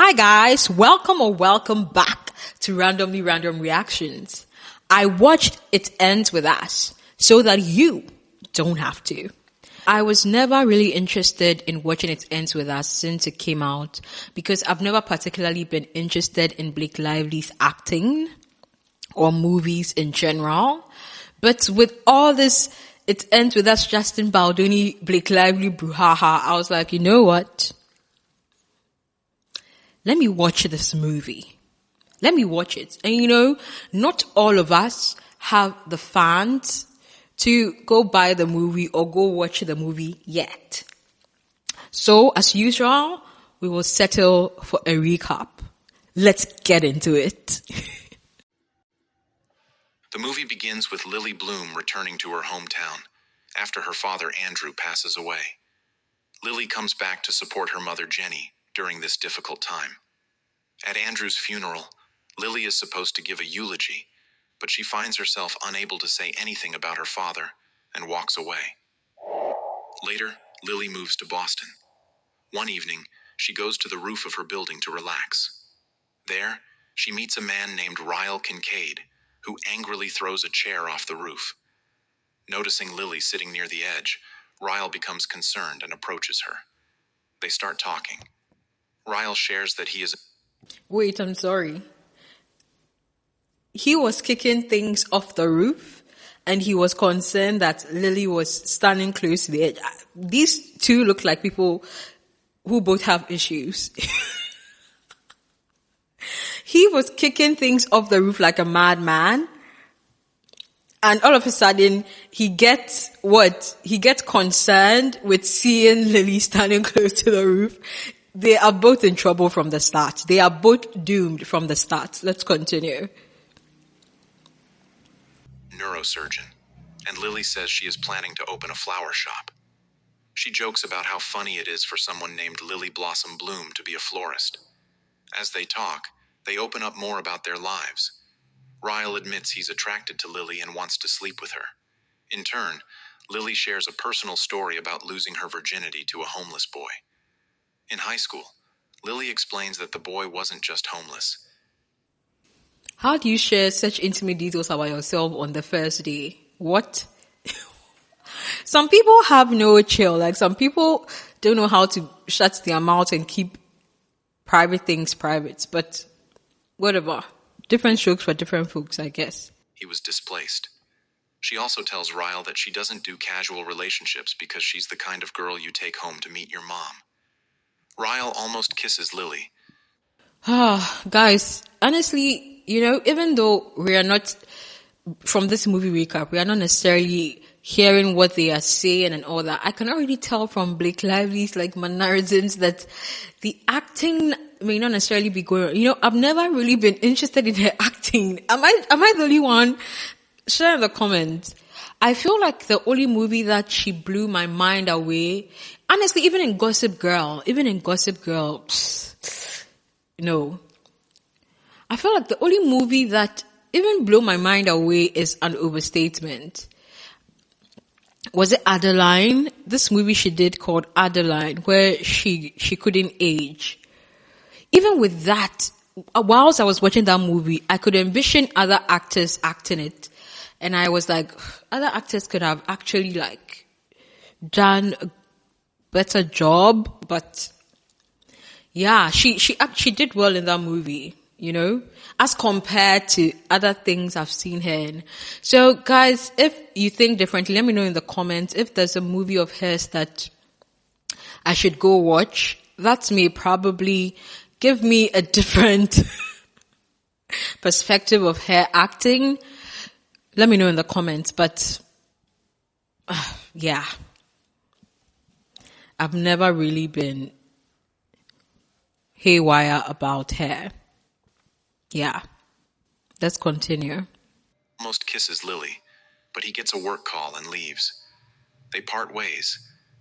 Hi guys, welcome back to Randomly Random Reactions. I watched It Ends With Us so that you don't have to. I was never really interested in watching It Ends With Us since it came out because I've never particularly been interested in Blake Lively's acting or movies in general. But with all this It Ends With Us, Justin Baldoni, Blake Lively, brouhaha, I was like, you know what? Let me watch this movie. Let me watch it. And not all of us have the funds to go buy the movie or go watch the movie yet. So, as usual, we will settle for a recap. Let's get into it. The movie begins with Lily Bloom returning to her hometown after her father Andrew passes away. Lily comes back to support her mother Jenny during this difficult time. At Andrew's funeral, Lily is supposed to give a eulogy, but she finds herself unable to say anything about her father and walks away. Later, Lily moves to Boston. One evening, she goes to the roof of her building to relax. There, she meets a man named Ryle Kincaid, who angrily throws a chair off the roof. Noticing Lily sitting near the edge, Ryle becomes concerned and approaches her. They start talking. Ryle shares that he is... Wait, I'm sorry. He was kicking things off the roof and he was concerned that Lily was standing close to the edge. These two look like people who both have issues. He was kicking things off the roof like a madman. And all of a sudden, he gets concerned with seeing Lily standing close to the roof. They are both in trouble from the start. They are both doomed from the start. Let's continue. Neurosurgeon, and Lily says she is planning to open a flower shop. She jokes about how funny it is for someone named Lily Blossom Bloom to be a florist. As they talk, they open up more about their lives. Ryle admits he's attracted to Lily and wants to sleep with her. In turn, Lily shares a personal story about losing her virginity to a homeless boy. In high school, Lily explains that the boy wasn't just homeless. How do you share such intimate details about yourself on the first day? What? Some people have no chill. Like some people don't know how to shut their mouth and keep private things private. But whatever. Different strokes for different folks, I guess. He was displaced. She also tells Ryle that she doesn't do casual relationships because she's the kind of girl you take home to meet your mom. Ryle almost kisses Lily. Guys, honestly, even though we are not, from this movie recap, we are not necessarily hearing what they are saying and all that, I can already tell from Blake Lively's mannerisms that the acting may not necessarily be going. I've never really been interested in her acting. Am I the only one? Share in the comments. I feel like the only movie that she blew my mind away, honestly, even in Gossip Girl, no. I feel like the only movie that even blew my mind away is an overstatement. Was it Adeline? This movie she did called Adeline, where she couldn't age. Even with that, whilst I was watching that movie, I could envision other actors acting it. And I was like, other actors could have actually done a better job, but yeah, she did well in that movie, as compared to other things I've seen her in. So guys, if you think differently, let me know in the comments if there's a movie of hers that I should go watch. That may probably give me a different perspective of her acting. Let me know in the comments, but yeah, I've never really been haywire about her. Yeah, let's continue. Almost kisses Lily, but he gets a work call and leaves. They part ways,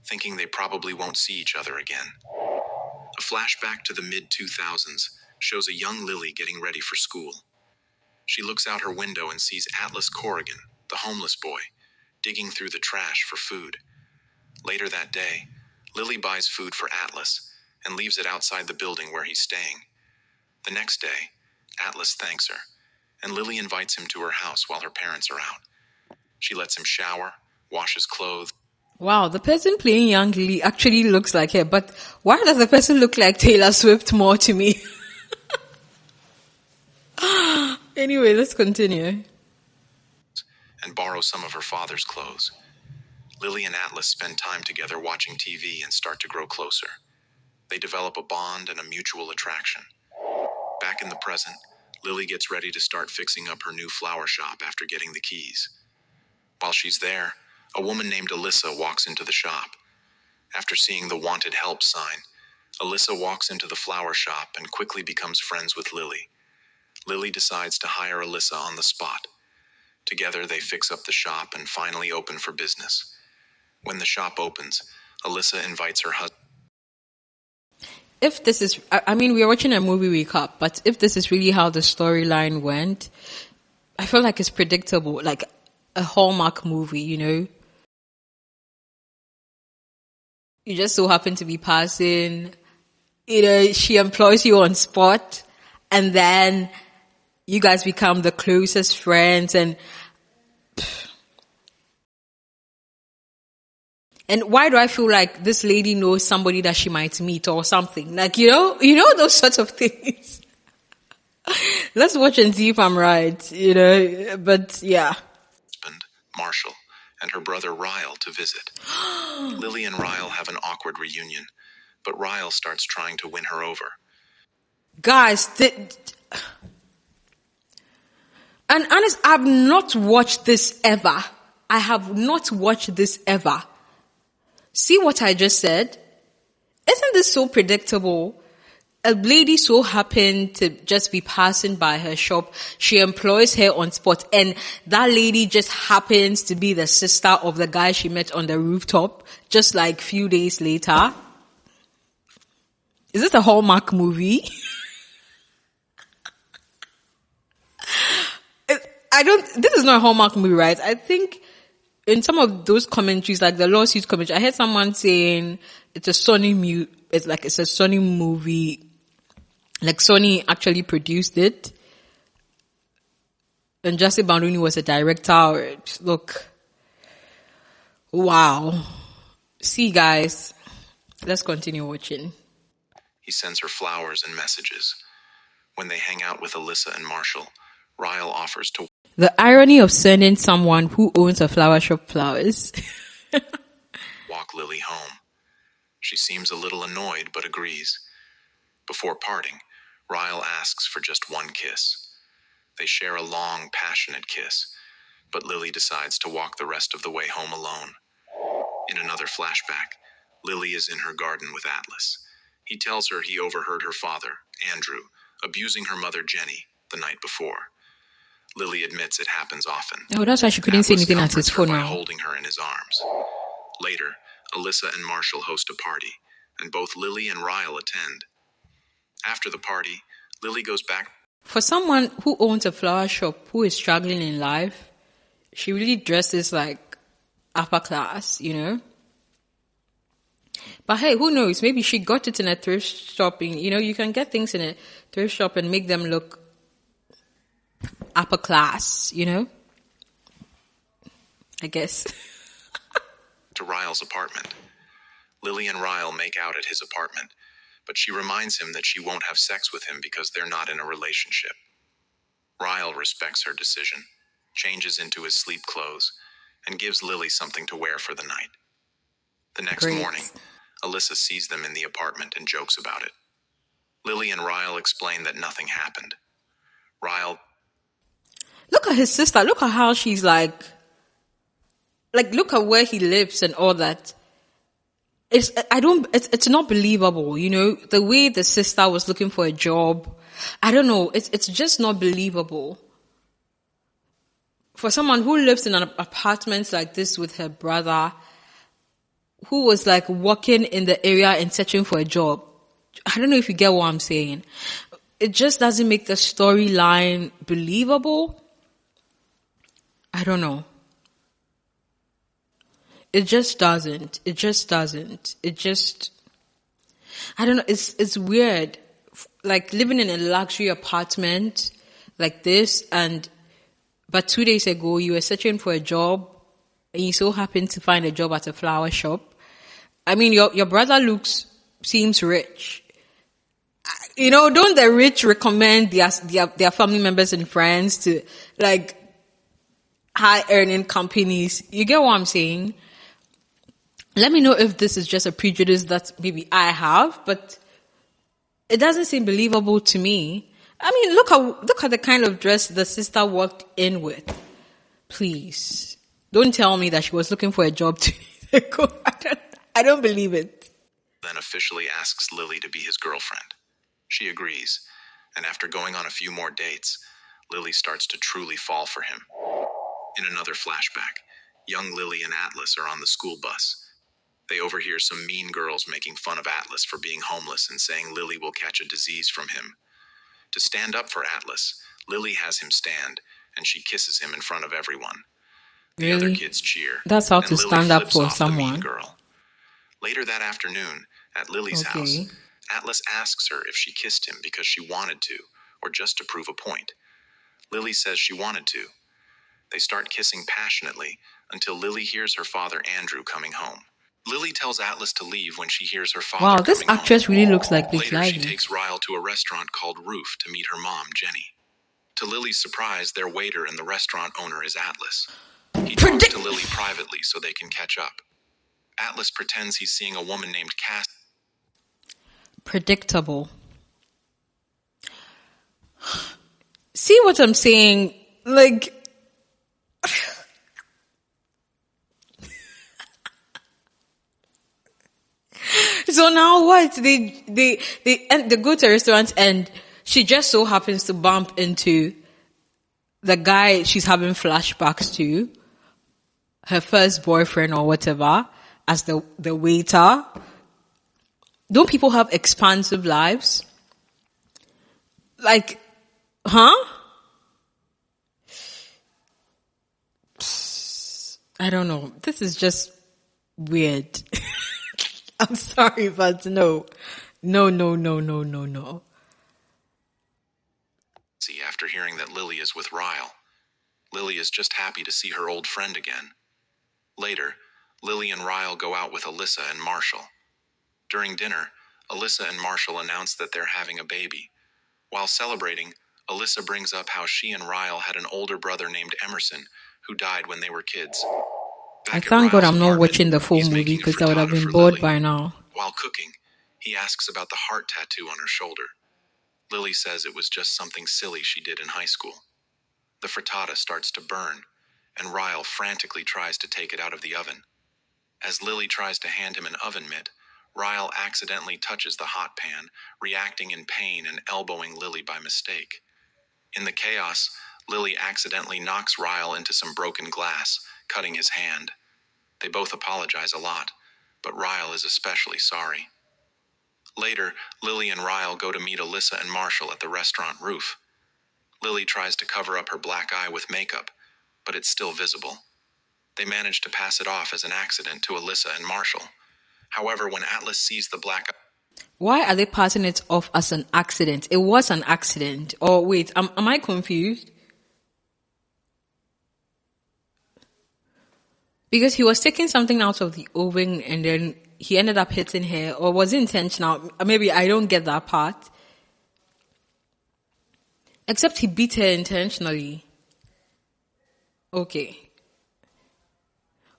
thinking they probably won't see each other again. A flashback to the mid-2000s shows a young Lily getting ready for school. She looks out her window and sees Atlas Corrigan, the homeless boy, digging through the trash for food. Later that day, Lily buys food for Atlas and leaves it outside the building where he's staying. The next day, Atlas thanks her, and Lily invites him to her house while her parents are out. She lets him shower, washes clothes. Wow, the person playing young Lily actually looks like her, but why does the person look like Taylor Swift more to me? Anyway, let's continue. And borrow some of her father's clothes. Lily and Atlas spend time together watching TV and start to grow closer. They develop a bond and a mutual attraction. Back in the present, Lily gets ready to start fixing up her new flower shop after getting the keys. While she's there, a woman named Alyssa walks into the shop. After seeing the wanted help sign, Alyssa walks into the flower shop and quickly becomes friends with Lily. Lily decides to hire Alyssa on the spot. Together, they fix up the shop and finally open for business. When the shop opens, Alyssa invites her husband. If this is, I mean, we are watching a movie recap, but if this is really how the storyline went, I feel like it's predictable, like a Hallmark movie, you know? You just so happen to be passing, you know, she employs you on spot, and then you guys become the closest friends, and why do I feel like this lady knows somebody that she might meet or something? Like, you know those sorts of things. Let's watch and see if I'm right, you know, but yeah. Husband, Marshall, and her brother Ryle to visit. Lily and Ryle have an awkward reunion, but Ryle starts trying to win her over. Guys, and honest, I've not watched this ever. I have not watched this ever. See what I just said? Isn't this so predictable? A lady so happened to just be passing by her shop. She employs her on spot, and that lady just happens to be the sister of the guy she met on the rooftop just like few days later. Is this a Hallmark movie? This is not a Hallmark movie, right? I think in some of those commentaries, like the lawsuit commentary, I heard someone saying it's a Sony it's a Sony movie. Like Sony actually produced it. And Jesse Banduni was a director. Look. Wow. See guys. Let's continue watching. He sends her flowers and messages. When they hang out with Alyssa and Marshall, Ryle offers to the irony of sending someone who owns a flower shop flowers. walk Lily home. She seems a little annoyed but agrees. Before parting, Ryle asks for just one kiss. They share a long, passionate kiss, but Lily decides to walk the rest of the way home alone. In another flashback, Lily is in her garden with Atlas. He tells her he overheard her father, Andrew, abusing her mother, Jenny, the night before. Lily admits it happens often. Oh, that's why she couldn't say anything at his phone by now. holding her in his arms. Later, Alyssa and Marshall host a party, and both Lily and Ryle attend. After the party, Lily goes back. For someone who owns a flower shop who is struggling in life, she really dresses like upper class, you know? But hey, who knows? Maybe she got it in a thrift shopping. You know, you can get things in a thrift shop and make them look upper class, you know? I guess. To Ryle's apartment. Lily and Ryle make out at his apartment, but she reminds him that she won't have sex with him because they're not in a relationship. Ryle respects her decision, changes into his sleep clothes, and gives Lily something to wear for the night. The next morning, Alyssa sees them in the apartment and jokes about it. Lily and Ryle explain that nothing happened. Ryle... Look at his sister. Look at how she's like, look at where he lives and all that. It's not believable, you know, the way the sister was looking for a job. I don't know. It's just not believable. For someone who lives in an apartment like this with her brother, who was like walking in the area and searching for a job. I don't know if you get what I'm saying. It just doesn't make the storyline believable. I don't know. It just doesn't. I don't know. It's weird like living in a luxury apartment like this, but 2 days ago you were searching for a job and you so happened to find a job at a flower shop. I mean, your brother seems rich. You know, don't the rich recommend their family members and friends to like high earning companies? You get what I'm saying? Let me know if this is just a prejudice that maybe I have, but it doesn't seem believable to me. I mean, look at the kind of dress the sister walked in with. Please, don't tell me that she was looking for a job 2 days ago. I don't believe it. Then officially asks Lily to be his girlfriend. She agrees, and after going on a few more dates, Lily starts to truly fall for him. In another flashback, young Lily and Atlas are on the school bus. They overhear some mean girls making fun of Atlas for being homeless and saying Lily will catch a disease from him. To stand up for Atlas, Lily has him stand, and she kisses him in front of everyone. The other Really? kids cheer. That's how and to Lily stand up flips for off the mean someone. girl. Later that afternoon, at Lily's house, Okay. Atlas asks her if she kissed him because she wanted to, or just to prove a point. Lily says she wanted to. They start kissing passionately until Lily hears her father Andrew coming home. Lily tells Atlas to leave when she hears her father Wow, this coming home. actress really looks like Blake Later, she Lively. takes Ryle to a restaurant called Roof to meet her mom, Jenny. To Lily's surprise, their waiter and the restaurant owner is Atlas. He talks to Lily privately so they can catch up. Atlas pretends he's seeing a woman named Cass. Predictable. See what I'm saying? Like, so now what? They go to a restaurant and she just so happens to bump into the guy she's having flashbacks to, her first boyfriend or whatever, as the waiter. Don't people have expansive lives? Like, huh? I don't know. This is just weird. I'm sorry, but no. No. See, after hearing that Lily is with Ryle, Lily is just happy to see her old friend again. Later, Lily and Ryle go out with Alyssa and Marshall. During dinner, Alyssa and Marshall announce that they're having a baby. While celebrating, Alyssa brings up how she and Ryle had an older brother named Emerson who died when they were kids. I Back at thank God Ryle's I'm not apartment, watching the full he's movie making a because I would have frittata been for bored Lily. by now. While cooking, he asks about the heart tattoo on her shoulder. Lily says it was just something silly she did in high school. The frittata starts to burn, and Ryle frantically tries to take it out of the oven. As Lily tries to hand him an oven mitt, Ryle accidentally touches the hot pan, reacting in pain and elbowing Lily by mistake. In the chaos, Lily accidentally knocks Ryle into some broken glass, cutting his hand. They both apologize a lot, but Ryle is especially sorry. Later, Lily and Ryle go to meet Alyssa and Marshall at the restaurant Roof. Lily tries to cover up her black eye with makeup, but it's still visible. They manage to pass it off as an accident to Alyssa and Marshall. However, when Atlas sees the black eye... Why are they passing it off as an accident? It was an accident. Or wait, am I confused? Because he was taking something out of the oven and then he ended up hitting her. Or was it intentional? Maybe I don't get that part. Except he beat her intentionally. Okay.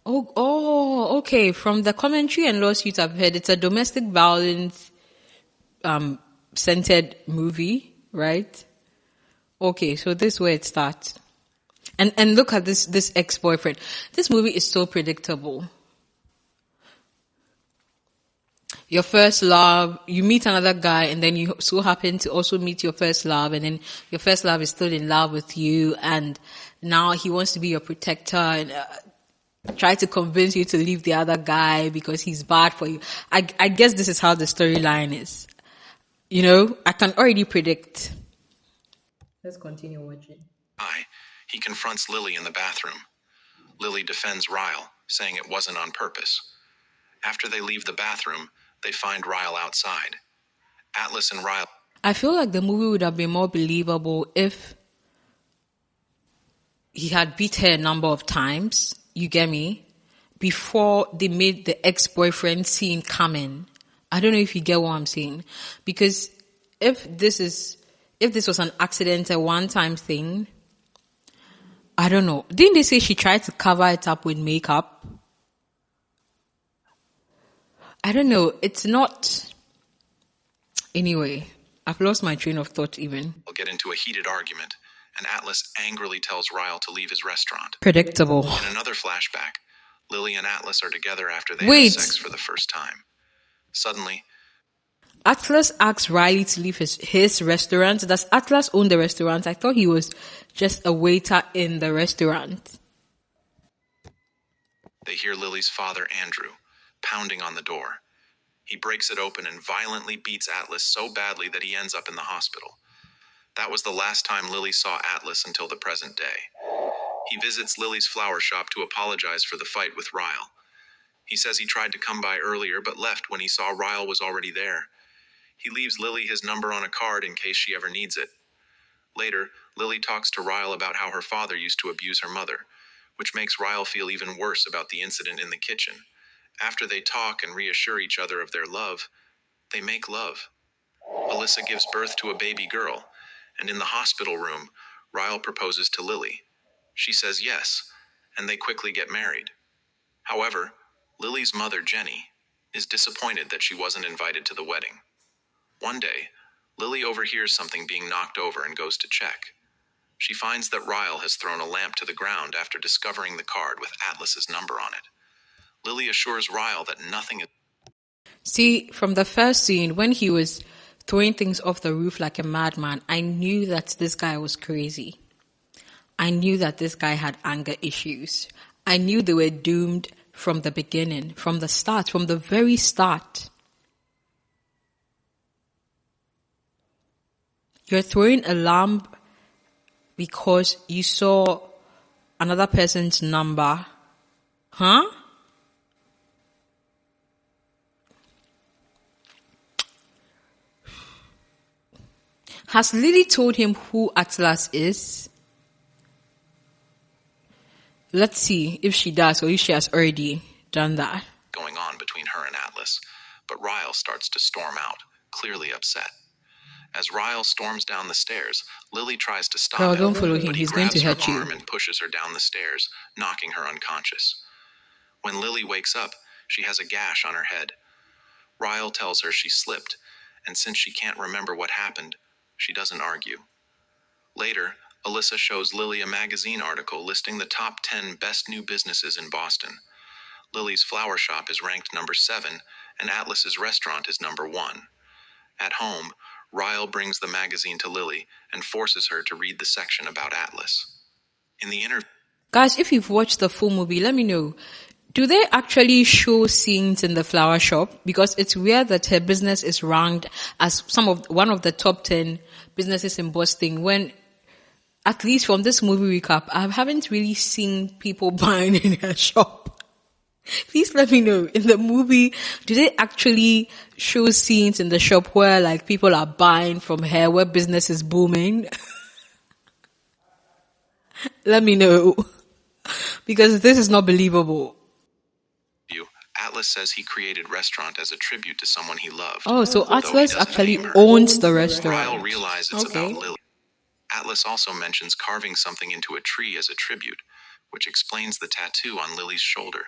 Okay. From the commentary and lawsuits I've heard, it's a domestic violence centered movie, right? Okay, so this is where it starts. And look at this ex-boyfriend. This movie is so predictable. Your first love, you meet another guy and then you so happen to also meet your first love, and then your first love is still in love with you, and now he wants to be your protector and try to convince you to leave the other guy because he's bad for you. I guess this is how the storyline is. You know, I can already predict. Let's continue watching. He confronts Lily in the bathroom. Lily defends Ryle, saying it wasn't on purpose. After they leave the bathroom, they find Ryle outside. Atlas and Ryle... I feel like the movie would have been more believable if he had beat her a number of times, you get me, before they made the ex-boyfriend scene come in. I don't know if you get what I'm saying. Because if this was an accident, a one-time thing, I don't know. Didn't they say she tried to cover it up with makeup? I don't know. It's not. Anyway, I've lost my train of thought even. They'll get into a heated argument, and Atlas angrily tells Ryle to leave his restaurant. Predictable. In another flashback, Lily and Atlas are together after they Wait. have sex for the first time. Suddenly, Atlas asks Riley to leave his restaurant. Does Atlas own the restaurant? I thought he was just a waiter in the restaurant. they hear Lily's father, Andrew, pounding on the door. He breaks it open and violently beats Atlas so badly that he ends up in the hospital. That was the last time Lily saw Atlas until the present day. He visits Lily's flower shop to apologize for the fight with Ryle. He says he tried to come by earlier but left when he saw Ryle was already there. He leaves Lily his number on a card in case she ever needs it. Later, Lily talks to Ryle about how her father used to abuse her mother, which makes Ryle feel even worse about the incident in the kitchen. After they talk and reassure each other of their love, they make love. Alyssa gives birth to a baby girl, and in the hospital room, Ryle proposes to Lily. She says yes, and they quickly get married. However, Lily's mother, Jenny, is disappointed that she wasn't invited to the wedding. One day, Lily overhears something being knocked over and goes to check. She finds that Ryle has thrown a lamp to the ground after discovering the card with Atlas's number on it. Lily assures Ryle that nothing is... See, from the first scene, when he was throwing things off the roof like a madman, I knew that this guy was crazy. I knew that this guy had anger issues. I knew they were doomed from the beginning, from the start, from the very start. You're throwing a lamp because you saw another person's number. Huh? Has Lily told him who Atlas is? Let's see if she does or if she has already done that. going on between her and Atlas, but Ryle starts to storm out, clearly upset. As Ryle storms down the stairs, Lily tries to stop Girl, him, don't follow him. but he He's going grabs to her hurt you. arm and pushes her down the stairs, knocking her unconscious. When Lily wakes up, she has a gash on her head. Ryle tells her she slipped, and since she can't remember what happened, she doesn't argue. Later, Alyssa shows Lily a magazine article listing the top 10 best new businesses in Boston. Lily's flower shop is ranked number 7, and Atlas's restaurant is number 1. At home, Ryle brings the magazine to Lily and forces her to read the section about Atlas. In the interview, Guys, if you've watched the full movie, let me know. Do they actually show scenes in the flower shop? Because it's weird that her business is ranked as one of the top 10 businesses in Boston when, at least from this movie recap, I haven't really seen people buying in her shop. Please let me know. In the movie, do they actually show scenes in the shop where like people are buying from her, where business is booming? Let me know. Because this is not believable. Atlas says he created restaurant as a tribute to someone he loved. Oh, so although he Atlas doesn't actually name her. owns the Ryle restaurant. realizes it's Okay. about Lily. Atlas also mentions carving something into a tree as a tribute, which explains the tattoo on Lily's shoulder.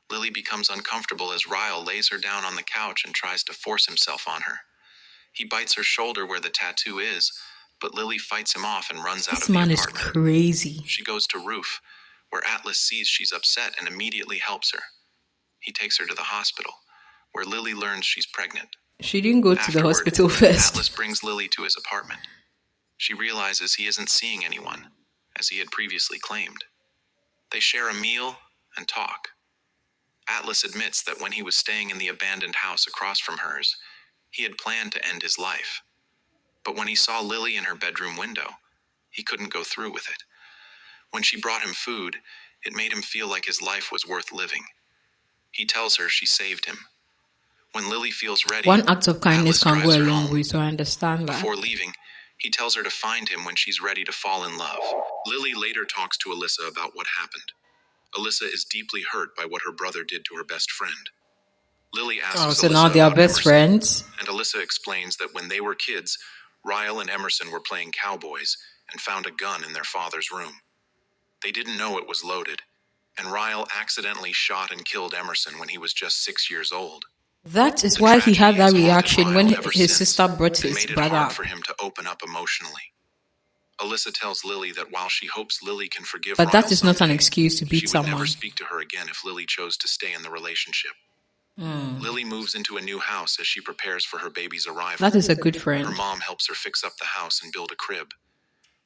Lily becomes uncomfortable as Ryle lays her down on the couch and tries to force himself on her. He bites her shoulder where the tattoo is, but Lily fights him off and runs out This of the man is apartment. crazy. She goes to Roof, where Atlas sees she's upset and immediately helps her. He takes her to the hospital, where Lily learns she's pregnant. She didn't go to the Afterward, hospital first. Atlas brings Lily to his apartment. She realizes he isn't seeing anyone, as he had previously claimed. They share a meal and talk. Atlas admits that when he was staying in the abandoned house across from hers, he had planned to end his life. But when he saw Lily in her bedroom window, he couldn't go through with it. When she brought him food, it made him feel like his life was worth living. He tells her she saved him. When Lily feels ready, One act of kindness Atlas can go drives a her long home. way, so I understand that. Before leaving, he tells her to find him when she's ready to fall in love. Lily later talks to Alyssa about what happened. Alyssa is deeply hurt by what her brother did to her best friend. Lily asks Oh, so Alyssa now they are about best Emerson, friends? and Alyssa explains that when they were kids, Ryle and Emerson were playing cowboys and found a gun in their father's room. They didn't know it was loaded, and Ryle accidentally shot and killed Emerson when he was just 6 years old. That is The why he had tragedy that has haunted reaction when Ryle ever his since sister brought and his made it brother hard up. for him to open up emotionally. Alyssa tells Lily that while she hopes Lily can forgive But Ryle that is not an someday, excuse to beat she would never someone. speak to her again if Lily chose to stay in the relationship. Lily moves into a new house as she prepares for her baby's arrival. That is a good Her friend. mom helps her fix up the house and build a crib.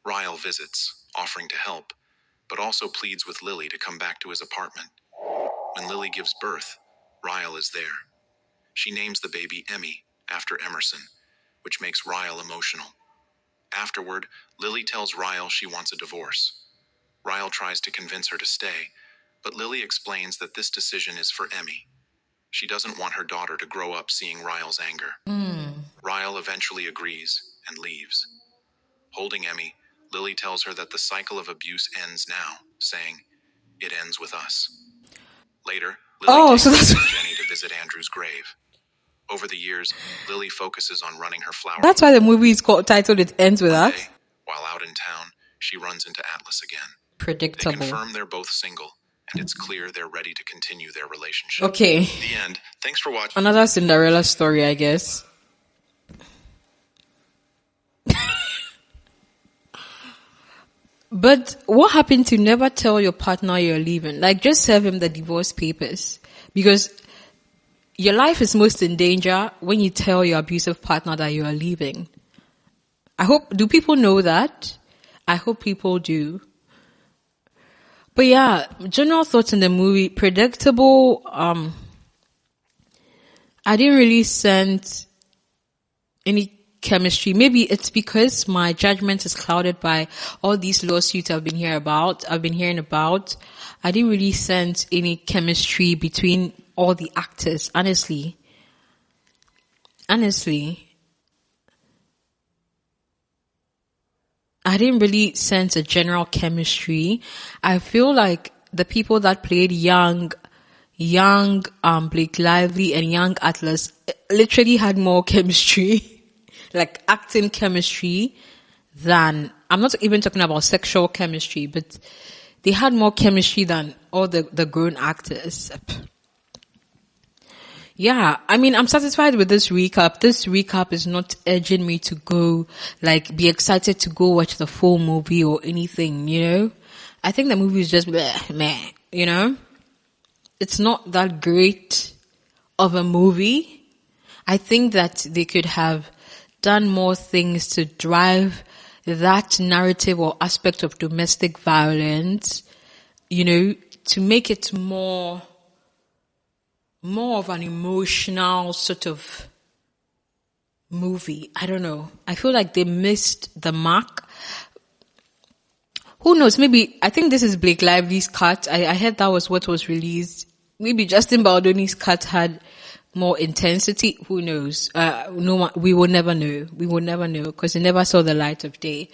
Ryle visits, offering to help, but also pleads with Lily to come back to his apartment. When Lily gives birth, Ryle is there. She names the baby Emmy, after Emerson, which makes Ryle emotional. Afterward, Lily tells Ryle she wants a divorce. Ryle tries to convince her to stay, but Lily explains that this decision is for Emmy. She doesn't want her daughter to grow up seeing Ryle's anger. Ryle eventually agrees and leaves. Holding Emmy, Lily tells her that the cycle of abuse ends now, saying, "It ends with us." Later, Lily takes So that's Jenny to visit Andrew's grave. Over the years, Lily focuses on running her flower. that's why the movie is called titled It Ends With One Us. day, while out in town, she runs into Atlas again. They Predictable. confirm they're both single, and it's clear they're ready to continue their relationship. Okay. The end. Thanks for watching. Another Cinderella story, I guess. But what happened to never tell your partner you're leaving? Like, just serve him the divorce papers. Because your life is most in danger when you tell your abusive partner that you are leaving. Do people know that? I hope people do. But yeah, general thoughts in the movie, predictable. I didn't really sense any chemistry. Maybe it's because my judgment is clouded by all these lawsuits I've been hearing about. I didn't really sense any chemistry between all the actors, honestly. I didn't really sense a general chemistry. I feel like the people that played young Blake Lively and young Atlas literally had more chemistry, like acting chemistry, than, I'm not even talking about sexual chemistry, but they had more chemistry than all the grown actors. Yeah, I mean, I'm satisfied with this recap. This recap is not urging me to go, like, be excited to go watch the full movie or anything, you know? I think the movie is just bleh, meh, you know? It's not that great of a movie. I think that they could have done more things to drive that narrative or aspect of domestic violence, you know, to make it more of an emotional sort of movie. I don't know. I feel like they missed the mark. Who knows? Maybe, I think this is Blake Lively's cut. I heard that was what was released. Maybe Justin Baldoni's cut had more intensity. Who knows? No one, we will never know. We will never know because it never saw the light of day.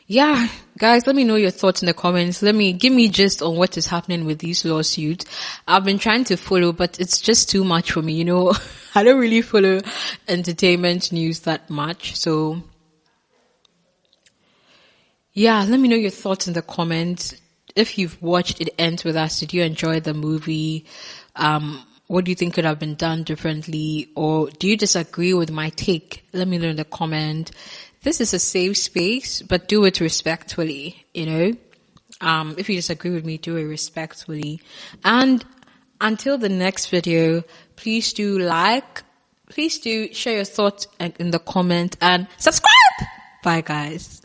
Yeah, guys, let me know your thoughts in the comments. Give me gist on what is happening with these lawsuits. I've been trying to follow, but it's just too much for me, you know. I don't really follow entertainment news that much. So, yeah, let me know your thoughts in the comments. If you've watched It Ends With Us, did you enjoy the movie? What do you think could have been done differently? Or do you disagree with my take? Let me know in the comment. This is a safe space, but do it respectfully, you know. If you disagree with me, do it respectfully. And until the next video, please do share your thoughts in the comment and subscribe. Bye, guys.